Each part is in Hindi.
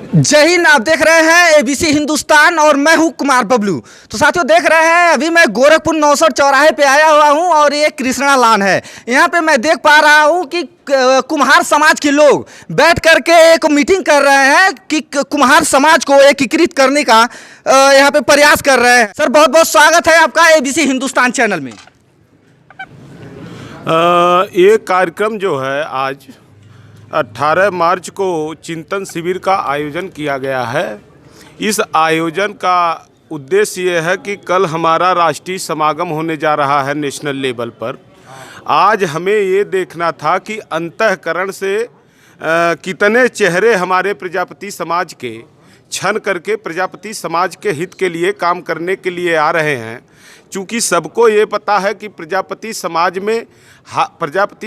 जय हिंद। आप देख रहे हैं एबीसी हिंदुस्तान और मैं हूं कुमार बबलू। तो साथियों देख रहे हैं अभी मैं गोरखपुर नौसर चौराहे पे आया हुआ हूं और ये कृष्णा लान है। यहाँ पे मैं देख पा रहा हूं कि कुम्हार समाज के लोग बैठ करके एक मीटिंग कर रहे हैं कि कुम्हार समाज को एकीकृत करने का यहाँ पे प्रयास कर रहे हैं। सर बहुत बहुत स्वागत है आपका एबीसी हिंदुस्तान चैनल में। ये कार्यक्रम जो है आज 18 मार्च को चिंतन शिविर का आयोजन किया गया है। इस आयोजन का उद्देश्य ये है कि कल हमारा राष्ट्रीय समागम होने जा रहा है नेशनल लेवल पर। आज हमें ये देखना था कि अंतःकरण से कितने चेहरे हमारे प्रजापति समाज के छन करके प्रजापति समाज के हित के लिए काम करने के लिए आ रहे हैं। चूँकि सबको ये पता है कि प्रजापति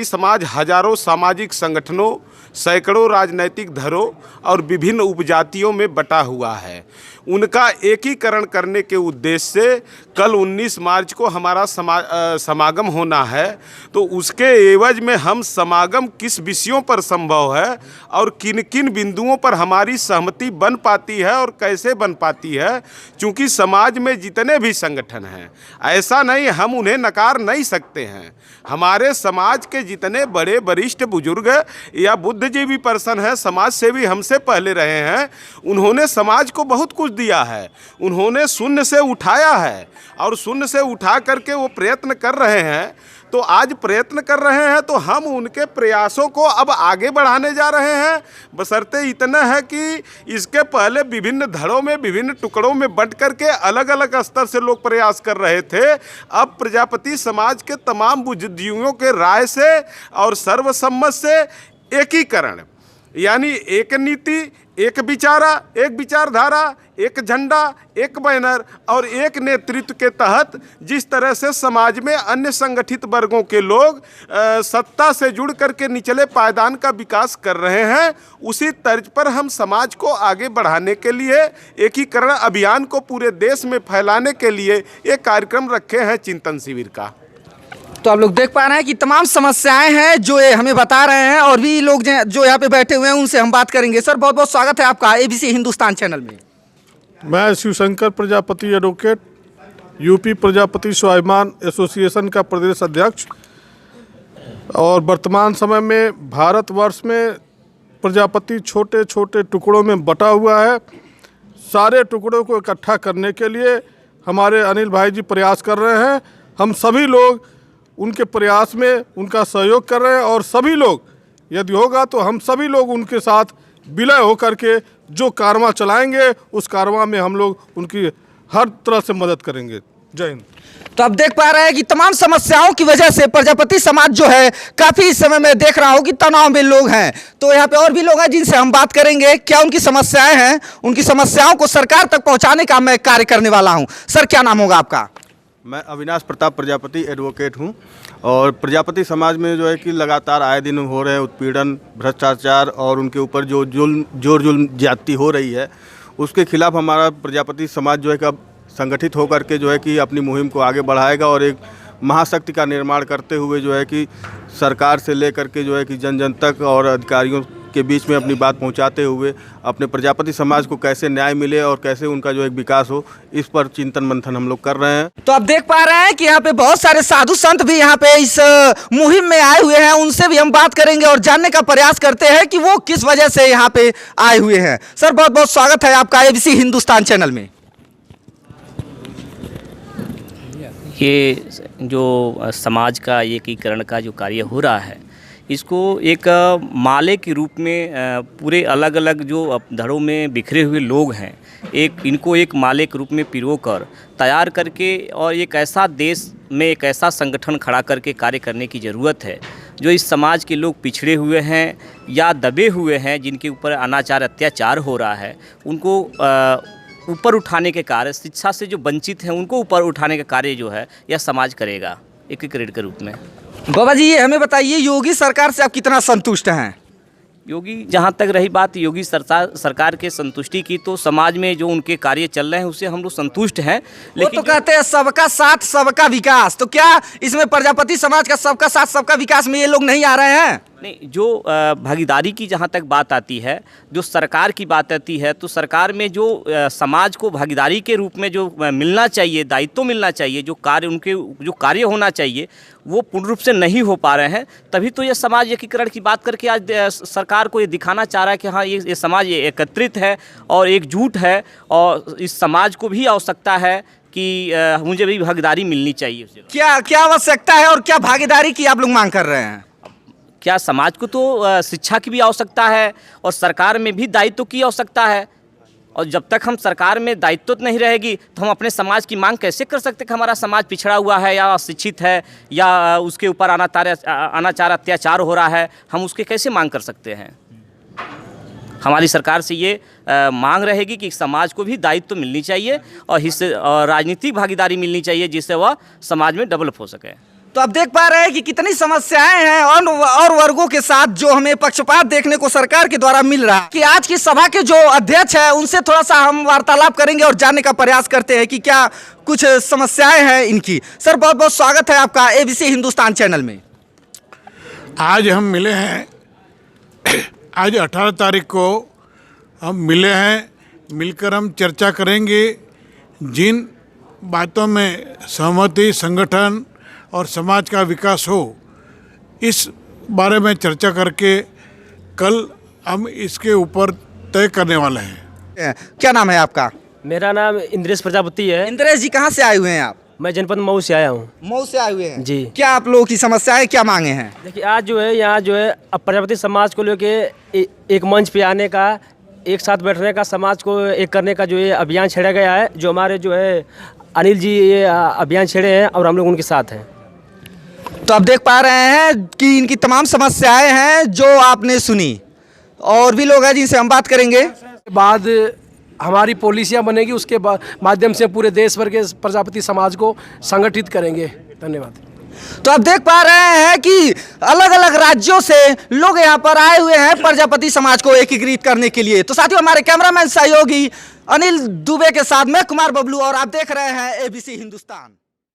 समाज हजारों सामाजिक संगठनों, सैकड़ों राजनैतिक धड़ों और विभिन्न उपजातियों में बटा हुआ है। उनका एकीकरण करने के उद्देश्य से कल 19 मार्च को हमारा समागम होना है। तो उसके एवज में हम समागम किस विषयों पर संभव है और किन किन बिंदुओं पर हमारी सहमति बन पाती है और कैसे बन पाती है। चूँकि समाज में जितने भी संगठन हैं ऐसा नहीं, हम उन्हें नकार नहीं सकते हैं। हमारे समाज के जितने बड़े वरिष्ठ बुजुर्ग या बुद्धिजीवी पर्सन हैं, समाज सेवी हमसे पहले रहे हैं, उन्होंने समाज को बहुत कुछ दिया है। उन्होंने शून्य से उठाया है और शून्य से उठा करके वो प्रयत्न कर रहे हैं। तो आज प्रयत्न कर रहे हैं तो हम उनके प्रयासों को अब आगे बढ़ाने जा रहे हैं। बशर्ते इतना है कि इसके पहले विभिन्न धड़ों में, विभिन्न टुकड़ों में बंट करके अलग अलग स्तर से लोग प्रयास कर रहे थे। अब प्रजापति समाज के तमाम बुद्धिजीवियों के राय से और सर्वसम्मत से एकीकरण, यानी एक नीति, एक विचारा, एक विचारधारा, एक झंडा, एक बैनर और एक नेतृत्व के तहत जिस तरह से समाज में अन्य संगठित वर्गों के लोग सत्ता से जुड़ करके निचले पायदान का विकास कर रहे हैं, उसी तर्ज पर हम समाज को आगे बढ़ाने के लिए एकीकरण अभियान को पूरे देश में फैलाने के लिए एक कार्यक्रम रखे हैं चिंतन शिविर का। तो आप लोग देख पा रहे हैं कि तमाम समस्याएं हैं जो ये हमें बता रहे हैं और भी लोग जो यहाँ पे बैठे हुए हैं उनसे हम बात करेंगे। सर बहुत बहुत स्वागत है आपका एबीसी हिंदुस्तान चैनल में। मैं शिवशंकर प्रजापति एडवोकेट, यूपी प्रजापति स्वाभिमान एसोसिएशन का प्रदेश अध्यक्ष और वर्तमान समय में भारतवर्ष में प्रजापति छोटे छोटे टुकड़ों में बटा हुआ है। सारे टुकड़ों को इकट्ठा करने के लिए हमारे अनिल भाई जी प्रयास कर रहे हैं। हम सभी लोग उनके प्रयास में उनका सहयोग कर रहे हैं और सभी लोग, यदि होगा तो हम सभी लोग उनके साथ विलय होकर के जो कारवां चलाएंगे उस कारवां में हम लोग उनकी हर तरह से मदद करेंगे। जय हिंद। तो आप देख पा रहे हैं कि तमाम समस्याओं की वजह से प्रजापति समाज जो है काफ़ी इस समय में देख रहा हूँ कि तनाव में लोग हैं। तो यहाँ पे और भी लोग हैं जिनसे हम बात करेंगे, क्या उनकी समस्याएं हैं, उनकी समस्याओं को सरकार तक पहुँचाने का मैं कार्य करने वाला हूँ। सर क्या नाम होगा आपका? मैं अविनाश प्रताप प्रजापति एडवोकेट हूं और प्रजापति समाज में जो है कि लगातार आए दिन हो रहे उत्पीड़न, भ्रष्टाचार और उनके ऊपर जो जुल्म ज्यादती हो रही है उसके खिलाफ हमारा प्रजापति समाज जो है कि अब संगठित होकर के जो है कि अपनी मुहिम को आगे बढ़ाएगा और एक महाशक्ति का निर्माण करते हुए जो है कि सरकार से लेकर के जो है कि जन जन तक और अधिकारियों के बीच में अपनी बात पहुंचाते हुए अपने प्रजापति समाज को कैसे न्याय मिले और कैसे उनका जो एक विकास हो, इस पर चिंतन मंथन हम लोग कर रहे हैं। तो आप देख पा रहे हैं कि यहाँ पे बहुत सारे साधु संत भी यहाँ पे इस मुहिम में आए हुए हैं। उनसे भी हम बात करेंगे और जानने का प्रयास करते हैं कि वो किस वजह से यहाँ पे आए हुए हैं। सर बहुत बहुत स्वागत है आपका एबीसी हिंदुस्तान चैनल में। ये जो समाज का एकीकरण का जो कार्य हो रहा है, इसको एक माले के रूप में पूरे अलग अलग जो धड़ों में बिखरे हुए लोग हैं, इनको एक माले के रूप में पिरोकर तैयार करके और एक ऐसा देश में एक ऐसा संगठन खड़ा करके कार्य करने की ज़रूरत है जो इस समाज के लोग पिछड़े हुए हैं या दबे हुए हैं, जिनके ऊपर अनाचार अत्याचार हो रहा है, उनको ऊपर उठाने के कार्य, शिक्षा से जो वंचित हैं उनको ऊपर उठाने का कार्य जो है यह समाज करेगा एकीकृत के रूप में। बाबा जी ये हमें बताइए, योगी सरकार से आप कितना संतुष्ट हैं? योगी, जहाँ तक रही बात योगी सरकार के संतुष्टि की, तो समाज में जो उनके कार्य चल रहे हैं उससे हम लोग संतुष्ट हैं। लेकिन वो तो कहते हैं सबका साथ सबका विकास, तो क्या इसमें प्रजापति समाज का सबका साथ सबका विकास में ये लोग नहीं आ रहे हैं? नहीं, जो भागीदारी की जहाँ तक बात आती है, जो सरकार की बात आती है, तो सरकार में जो समाज को भागीदारी के रूप में जो मिलना चाहिए, दायित्व मिलना चाहिए, जो कार्य उनके जो कार्य होना चाहिए वो पूर्ण रूप से नहीं हो पा रहे हैं। तभी तो ये समाज एकीकरण की बात करके आज सरकार को ये दिखाना चाह रहा है कि हाँ ये समाज ये एकत्रित है और एकजुट है, और इस समाज को भी आवश्यकता है कि मुझे भी भागीदारी मिलनी चाहिए। क्या क्या आवश्यकता है और क्या भागीदारी की आप लोग मांग कर रहे हैं? क्या समाज को तो शिक्षा की भी आवश्यकता है और सरकार में भी दायित्व की आवश्यकता है, और जब तक हम सरकार में दायित्व नहीं रहेगी तो हम अपने समाज की मांग कैसे कर सकते कि हमारा समाज पिछड़ा हुआ है या अशिक्षित है या उसके ऊपर अनाचार अत्याचार हो रहा है, हम उसके कैसे मांग कर सकते हैं? हमारी सरकार से ये मांग रहेगी कि समाज को भी दायित्व मिलनी चाहिए और हिस्से और राजनीतिक भागीदारी मिलनी चाहिए, जिससे वह समाज में डेवलप हो सके। तो आप देख पा रहे हैं कि कितनी समस्याएं हैं और वर्गों के साथ जो हमें पक्षपात देखने को सरकार के द्वारा मिल रहा है। कि आज की सभा के जो अध्यक्ष है उनसे थोड़ा सा हम वार्तालाप करेंगे और जानने का प्रयास करते हैं कि क्या कुछ समस्याएं हैं इनकी। सर, बहुत बहुत स्वागत है आपका ABC हिंदुस्तान चैनल में। आज हम मिले हैं, आज 18 तारीख को हम मिले हैं, मिलकर हम चर्चा करेंगे जिन बातों में सहमति, संगठन और समाज का विकास हो, इस बारे में चर्चा करके कल हम इसके ऊपर तय करने वाले हैं। क्या नाम है आपका? मेरा नाम इंद्रेश प्रजापति है। इंद्रेश जी, कहाँ से आए हुए हैं आप? मैं जनपद मऊ से आया हूँ। मऊ से आए हुए हैं जी। क्या आप लोगों की समस्याएं, क्या मांगे हैं? देखिए, आज जो है यहाँ जो है अब प्रजापति समाज को लेके एक मंच पे आने का, एक साथ बैठने का, समाज को एक करने का जो ये अभियान छेड़ा गया है, जो हमारे जो है अनिल जी ये अभियान छेड़े हैं और हम लोग उनके साथ हैं। तो आप देख पा रहे हैं कि इनकी तमाम समस्याएं हैं जो आपने सुनी, और भी लोग हैं जिनसे हम बात करेंगे। बाद हमारी पॉलिसियाँ बनेगी, उसके माध्यम से पूरे देश भर के प्रजापति समाज को संगठित करेंगे। धन्यवाद। तो आप देख पा रहे हैं कि अलग अलग राज्यों से लोग यहाँ पर आए हुए हैं प्रजापति समाज को एकीकृत करने के लिए। तो साथियों, हमारे कैमरामैन सहयोगी अनिल दुबे के साथ मैं कुमार बबलू, और आप देख रहे हैं ABC हिंदुस्तान।